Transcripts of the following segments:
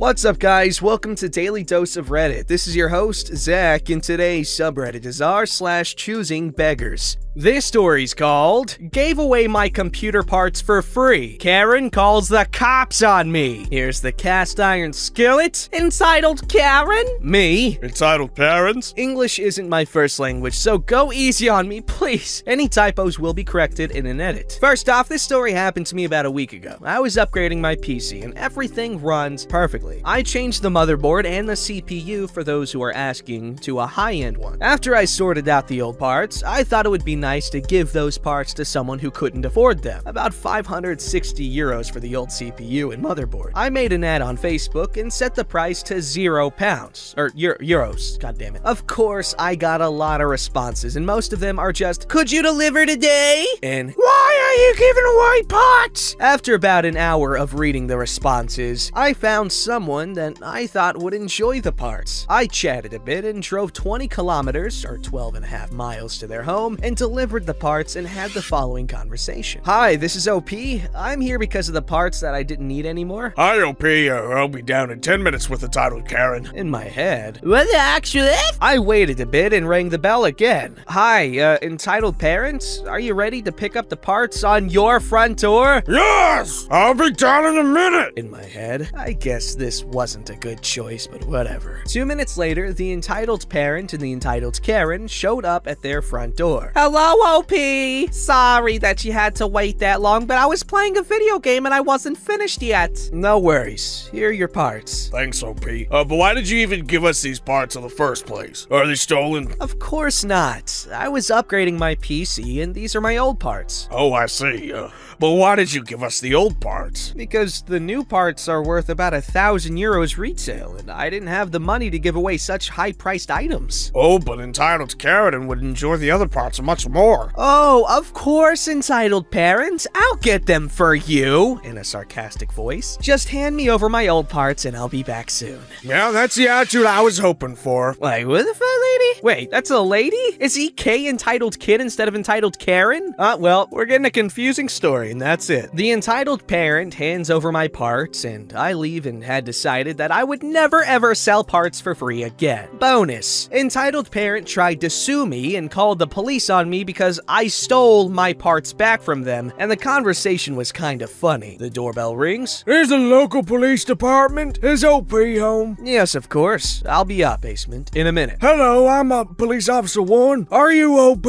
What's up, guys? Welcome to Daily Dose of Reddit. This is your host, Zach, and today's subreddit is r/ChoosingBeggars. This story's called, Gave Away My Computer Parts for Free. Karen Calls the Cops on Me. Here's the cast iron skillet. Entitled Karen. Me. Entitled Parents. English isn't my first language, so go easy on me, please. Any typos will be corrected in an edit. First off, this story happened to me about a week ago. I was upgrading my PC, and everything runs perfectly. I changed the motherboard and the CPU, for those who are asking, to a high-end one. After I sorted out the old parts, I thought it would be nice to give those parts to someone who couldn't afford them. About 560 euros for the old CPU and motherboard. I made an ad on Facebook and set the price to £0. Or euros, goddammit. Of course, I got a lot of responses, and most of them are just, "Could you deliver today?" And, "Why are you giving away parts?" After about an hour of reading the responses, I found someone that I thought would enjoy the parts. I chatted a bit and drove 20 kilometers, or 12.5 miles to their home, and delivered the parts and had the following conversation. "Hi, this is OP. I'm here because of the parts that I didn't need anymore." Hi, OP. I'll be down in 10 minutes with Entitled Karen. In my head, "What actually?" I waited a bit and rang the bell again. "Hi, Entitled Parents? Are you ready to pick up the parts on your front door?" Yes! I'll be down in a minute! In my head, I guess this wasn't a good choice, but whatever. 2 minutes later, the Entitled Parent and the Entitled Karen showed up at their front door. "Hello, OP. Sorry that you had to wait that long, but I was playing a video game and I wasn't finished yet." "No worries. Here are your parts." Thanks, OP. But why did you even give us these parts in the first place? Are they stolen? Of course not. I was upgrading my PC and these are my old parts. Oh, I see. But why did you give us the old parts? Because the new parts are worth about 1,000 euros retail, and I didn't have the money to give away such high-priced items. Oh, but Entitled Karen would enjoy the other parts much more. "Oh, of course, Entitled Parents. I'll get them for you," in a sarcastic voice. "Just hand me over my old parts and I'll be back soon." Yeah, that's the attitude I was hoping for. Like, what the fuck, lady? Wait, that's a lady? Is he K Entitled Kid instead of Entitled Karen? Well, we're getting a confusing story, and that's it. The Entitled Parent hands over my parts, and I leave and had decided that I would never ever sell parts for free again. Bonus. Entitled Parent tried to sue me and called the police on me because I stole my parts back from them, and the conversation was kind of funny. The doorbell rings. Is the local police department? Is OP home? Yes, of course. I'll be up, basement, in a minute. Hello, I'm Police Officer 1. Are you OP?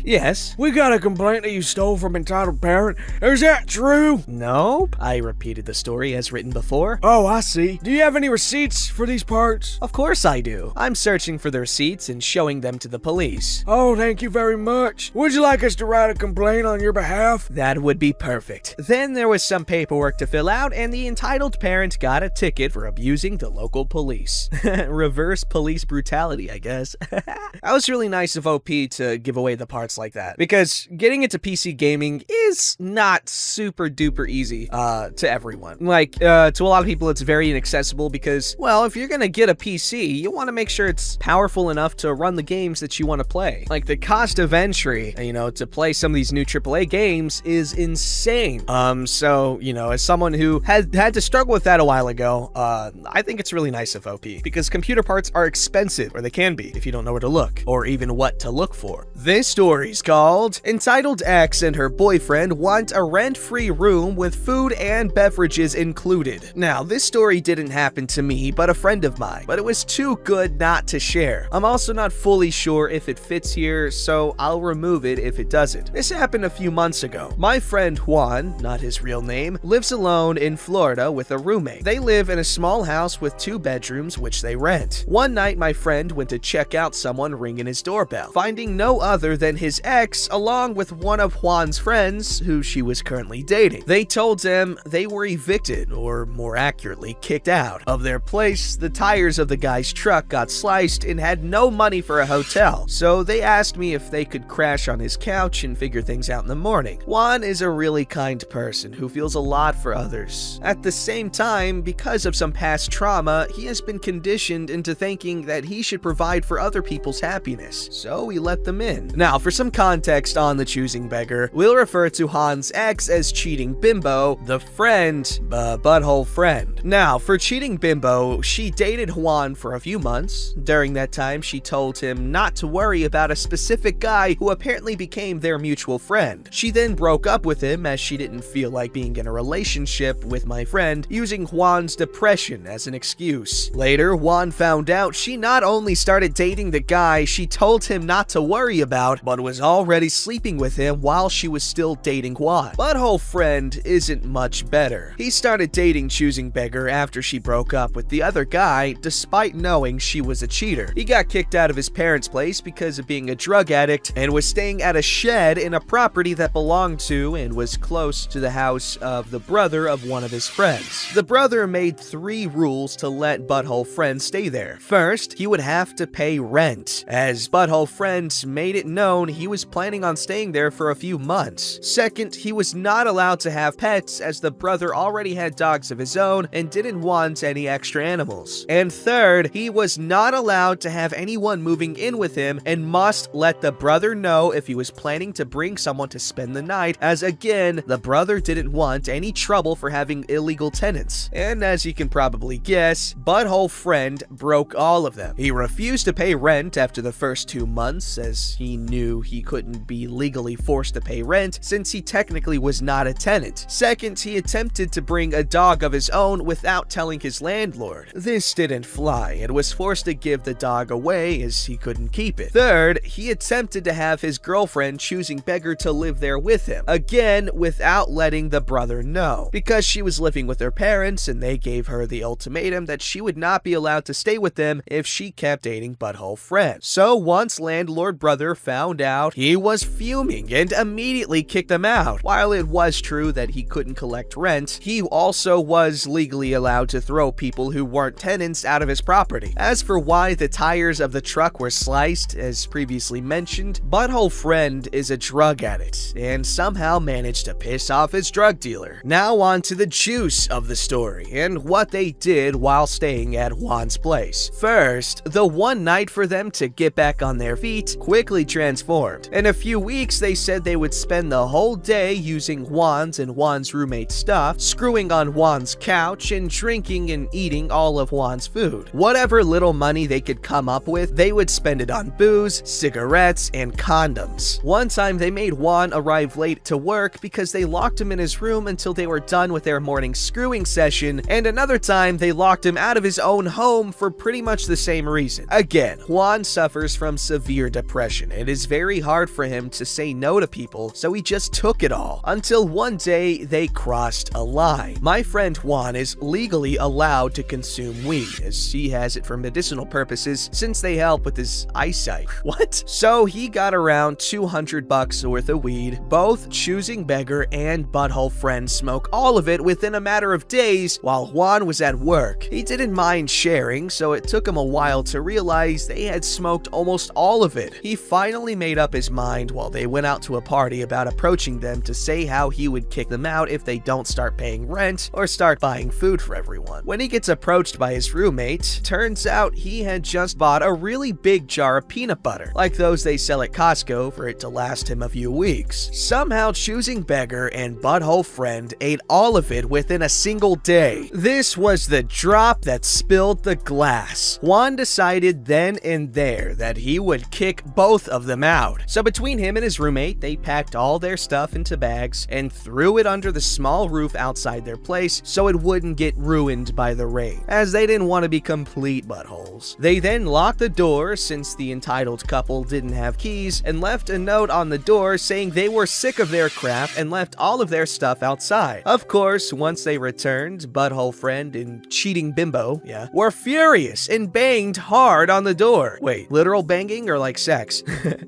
Yes. We got a complaint that you stole from Entitled Parent. Is that true? Nope. I repeated the story as written before. Oh, I see. Do you have any receipts for these parts? Of course I do. I'm searching for the receipts and showing them to the police. Oh, thank you very much. Would you like us to write a complaint on your behalf? That would be perfect. Then there was some paperwork to fill out, and the Entitled Parent got a ticket for abusing the local police. Reverse police brutality, I guess. That was really nice of OP to give away the parts like that, because getting into PC gaming is not super duper easy to everyone. Like, to a lot of people, it's very inaccessible because, well, if you're gonna get a PC, you want to make sure it's powerful enough to run the games that you want to play. Like, the cost of entry, to play some of these new AAA games is insane. So, as someone who had to struggle with that a while ago, I think it's really nice of OP, because computer parts are expensive, or they can be, if you don't know where to look, or even what to look for. This story's called, Entitled X and her boyfriend want a rent-free room with food and beverages included. Now, this story didn't happen to me, but a friend of mine, but it was too good not to share. I'm also not fully sure if it fits here, so I'll remove it if it doesn't. This happened a few months ago. My friend Juan, not his real name, lives alone in Florida with a roommate. They live in a small house with 2 bedrooms, which they rent. One night, my friend went to check out someone ringing his doorbell, finding no other than his ex along with one of Juan's friends who she was currently dating. They told him they were evicted, or more accurately, kicked out of their place. The tires of the guy's truck got sliced and had no money for a hotel, so they asked me if they could crash crash on his couch and figure things out in the morning. Juan is a really kind person who feels a lot for others. At the same time, because of some past trauma, he has been conditioned into thinking that he should provide for other people's happiness, so we let them in. Now, for some context on the choosing beggar, we'll refer to Han's ex as Cheating Bimbo, the friend, butthole friend. Now, for Cheating Bimbo, she dated Juan for a few months. During that time, she told him not to worry about a specific guy who apparently became their mutual friend. She then broke up with him as she didn't feel like being in a relationship with my friend, using Juan's depression as an excuse. Later, Juan found out she not only started dating the guy she told him not to worry about, but was already sleeping with him while she was still dating Juan. Butthole friend isn't much better. He started dating Choosing Beggar after she broke up with the other guy, despite knowing she was a cheater. He got kicked out of his parents' place because of being a drug addict and was staying at a shed in a property that belonged to and was close to the house of the brother of one of his friends. The brother made 3 rules to let Butthole Friend stay there. First, he would have to pay rent, as Butthole Friend made it known he was planning on staying there for a few months. Second, he was not allowed to have pets, as the brother already had dogs of his own and didn't want any extra animals. And third, he was not allowed to have anyone moving in with him and must let the brother know if he was planning to bring someone to spend the night, as again, the brother didn't want any trouble for having illegal tenants. And as you can probably guess, Butthole Friend broke all of them. He refused to pay rent after the first 2 months, as he knew he couldn't be legally forced to pay rent since he technically was not a tenant. Second, he attempted to bring a dog of his own without telling his landlord. This didn't fly and was forced to give the dog away as he couldn't keep it. Third, he attempted to have his girlfriend Choosing Beggar to live there with him, again without letting the brother know, because she was living with her parents and they gave her the ultimatum that she would not be allowed to stay with them if she kept dating Butthole Friend. So once landlord brother found out, he was fuming and immediately kicked them out. While it was true that he couldn't collect rent, he also was legally allowed to throw people who weren't tenants out of his property. As for why the tires of the truck were sliced, as previously mentioned, Butthole Friend is a drug addict and somehow managed to piss off his drug dealer. Now on to the juice of the story and what they did while staying at Juan's place. First, the one night for them to get back on their feet quickly transformed. In a few weeks, they said they would spend the whole day using Juan's and Juan's roommate's stuff, screwing on Juan's couch, and drinking and eating all of Juan's food. Whatever little money they could come up with, they would spend it on booze, cigarettes, and condoms. One time, they made Juan arrive late to work because they locked him in his room until they were done with their morning screwing session, and another time, they locked him out of his own home for pretty much the same reason. Again, Juan suffers from severe depression. It is very hard for him to say no to people, so he just took it all. Until one day, they crossed a line. My friend Juan is legally allowed to consume weed, as he has it for medicinal purposes since they help with his eyesight. What? So he got around $200 worth of weed. Both Choosing Beggar and Butthole Friend smoke all of it within a matter of days while Juan was at work. He didn't mind sharing, so it took him a while to realize they had smoked almost all of it. He finally made up his mind while they went out to a party about approaching them to say how he would kick them out if they don't start paying rent or start buying food for everyone. When he gets approached by his roommate, turns out he had just bought a really big jar of peanut butter, like those they sell at Costco, for it to last him a few weeks. Somehow Choosing Beggar and Butthole Friend ate all of it within a single day. This was the drop that spilled the glass. Juan decided then and there that he would kick both of them out. So between him and his roommate, they packed all their stuff into bags and threw it under the small roof outside their place so it wouldn't get ruined by the rain, as they didn't want to be complete buttholes. They then locked the door since the entitled couple didn't have keys, and left a note on the door saying they were sick of their crap and left all of their stuff outside. Of course, once they returned, Butthole Friend and Cheating Bimbo, were furious and banged hard on the door. Wait, literal banging or like sex?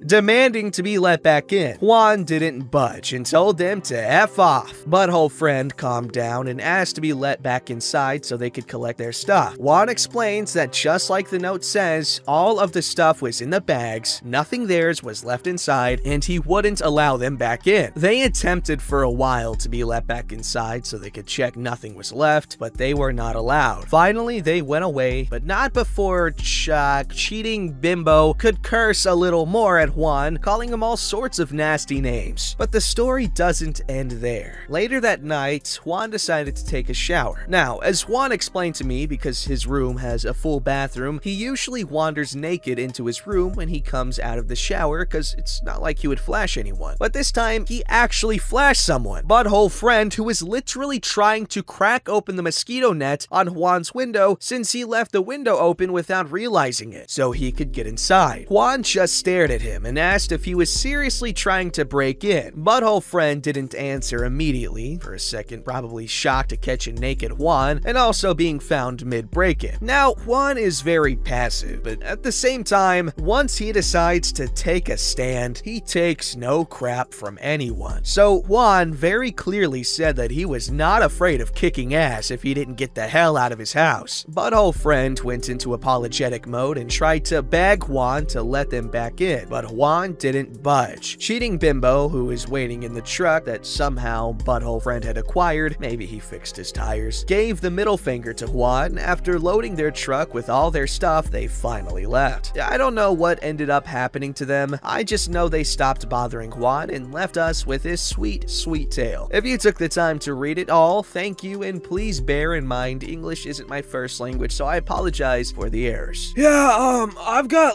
Demanding to be let back in. Juan didn't budge and told them to F off. Butthole Friend calmed down and asked to be let back inside so they could collect their stuff. Juan explains that just like the note says, all of the stuff was in the bags, nothing theirs was was left inside, and he wouldn't allow them back in. They attempted for a while to be let back inside so they could check nothing was left, but they were not allowed. Finally, they went away, but not before cheating bimbo could curse a little more at Juan, calling him all sorts of nasty names. But the story doesn't end there. Later that night, Juan decided to take a shower. Now, as Juan explained to me, because his room has a full bathroom, he usually wanders naked into his room when he comes out of the shower, because it's not like he would flash anyone. But this time, he actually flashed someone. Butthole friend who was literally trying to crack open the mosquito net on Juan's window since he left the window open without realizing it, so he could get inside. Juan just stared at him and asked if he was seriously trying to break in. Butthole friend didn't answer immediately, for a second probably shocked to catch a naked Juan and also being found mid-break-in. Now, Juan is very passive, but at the same time, once he decides to take a stand, he takes no crap from anyone. So Juan very clearly said that he was not afraid of kicking ass if he didn't get the hell out of his house. Butthole friend went into apologetic mode and tried to beg Juan to let them back in, but Juan didn't budge. Cheating bimbo, who is waiting in the truck that somehow Butthole friend had acquired, maybe he fixed his tires, gave the middle finger to Juan. After loading their truck with all their stuff, they finally left. I don't know what ended up happening to them. I just know they stopped bothering Juan and left us with this sweet, sweet tale. If you took the time to read it all, thank you, and please bear in mind English isn't my first language, so I apologize for the errors. Yeah, I've got,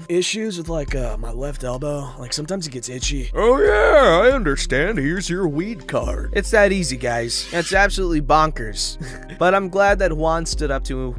issues with, my left elbow. Sometimes it gets itchy. Oh yeah, I understand. Here's your weed card. It's that easy, guys. It's absolutely bonkers. But I'm glad that Juan stood up to,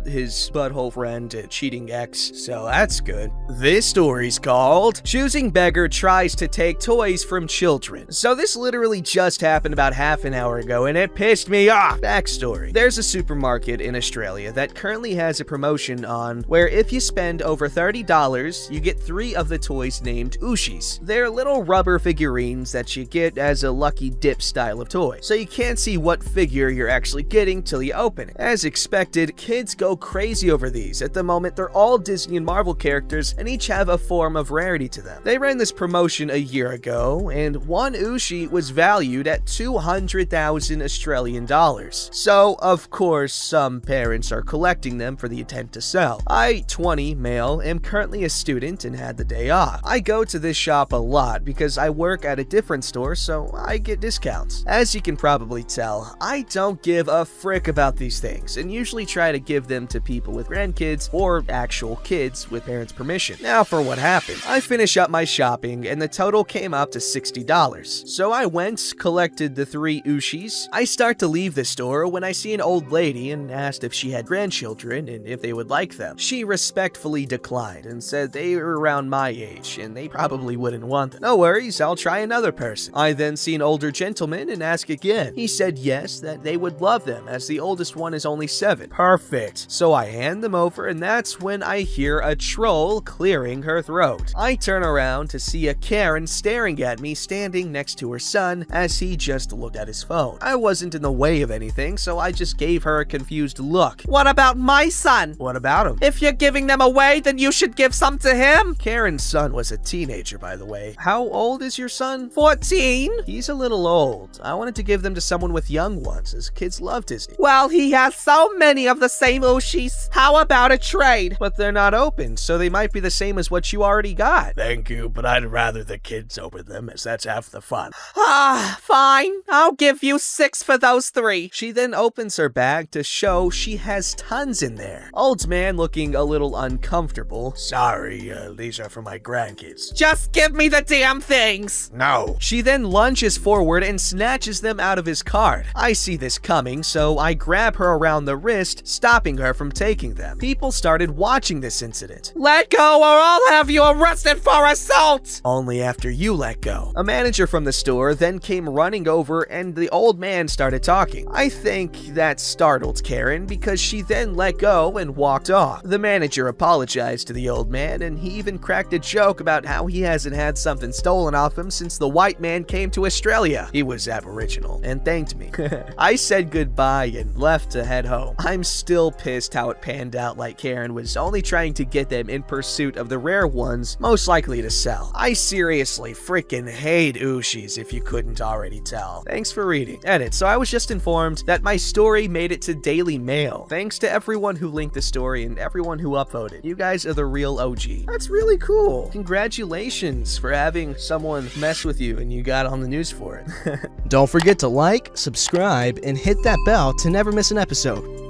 his butthole friend, cheating ex, so that's good. This story's called Choosing Beggar Tries to Take Toys from Children. So this literally just happened about half an hour ago, and it pissed me off. Backstory. There's a supermarket in Australia that currently has a promotion on where if you spend over $30, you get 3 of the toys named Ushis. They're little rubber figurines that you get as a lucky dip style of toy, so you can't see what figure you're actually getting till you open it. As expected, kids go crazy over these. At the moment, they're all Disney and Marvel characters and each have a form of rarity to them. They ran this promotion a year ago, and one Ushi was valued at 200,000 Australian dollars. So, of course, some parents are collecting them for the intent to sell. I, 20, male, am currently a student and had the day off. I go to this shop a lot because I work at a different store, so I get discounts. As you can probably tell, I don't give a frick about these things and usually try to give them to people with grandkids or actual kids with parents' permission. Now for what happened. I finish up my shopping and the total came up to $60. So I went, collected the 3 Ushis. I start to leave the store when I see an old lady and asked if she had grandchildren and if they would like them. She respectfully declined and said they were around my age and they probably wouldn't want them. No worries, I'll try another person. I then see an older gentleman and ask again. He said yes, that they would love them as the oldest one is only 7. Perfect. So I hand them over and that's when I hear a troll clearing her throat. I turn around to see a Karen staring at me standing next to her son as he just looked at his phone. I wasn't in the way of anything, so I just gave her a confused look. What about my son? What about him? If you're giving them away, then you should give some to him. Karen's son was a teenager, by the way. How old is your son? 14. He's a little old. I wanted to give them to someone with young ones, as kids love Disney. Well, he has so many of the same Ushis. How about a trade? But they're not open, so they might be the same as what you already got. Thank you, but I'd rather the kids open them, as that's half the fun. Fine. I'll give you 6 for those 3. She then opens her bag to show she has tons in there. Old man looking a little uncomfortable. Sorry, these are for my grandkids. Just give me the damn things. No. She then lunges forward and snatches them out of his cart. I see this coming, so I grab her around the wrist, stopping her from taking them. People started watching this incident. Let go or I'll have you arrested for assault. Only after you let go. A manager from the store then came running over and the old man started talking. I think that startled Karen because she then let go and walked off. The manager apologized to the old man and he even cracked a joke about how he hasn't had something stolen off him since the white man came to Australia. He was Aboriginal and thanked me. I said goodbye and left to head home. I'm still pissed how it panned out like Karen was only trying to get them in pursuit of the rare ones, most most likely to sell. I seriously freaking hate Ushis if you couldn't already tell. Thanks for reading. Edit. So I was just informed that my story made it to Daily Mail. Thanks to everyone who linked the story and everyone who upvoted. You guys are the real OG. That's really cool. Congratulations for having someone mess with you and you got on the news for it. Don't forget to like, subscribe, and hit that bell to never miss an episode.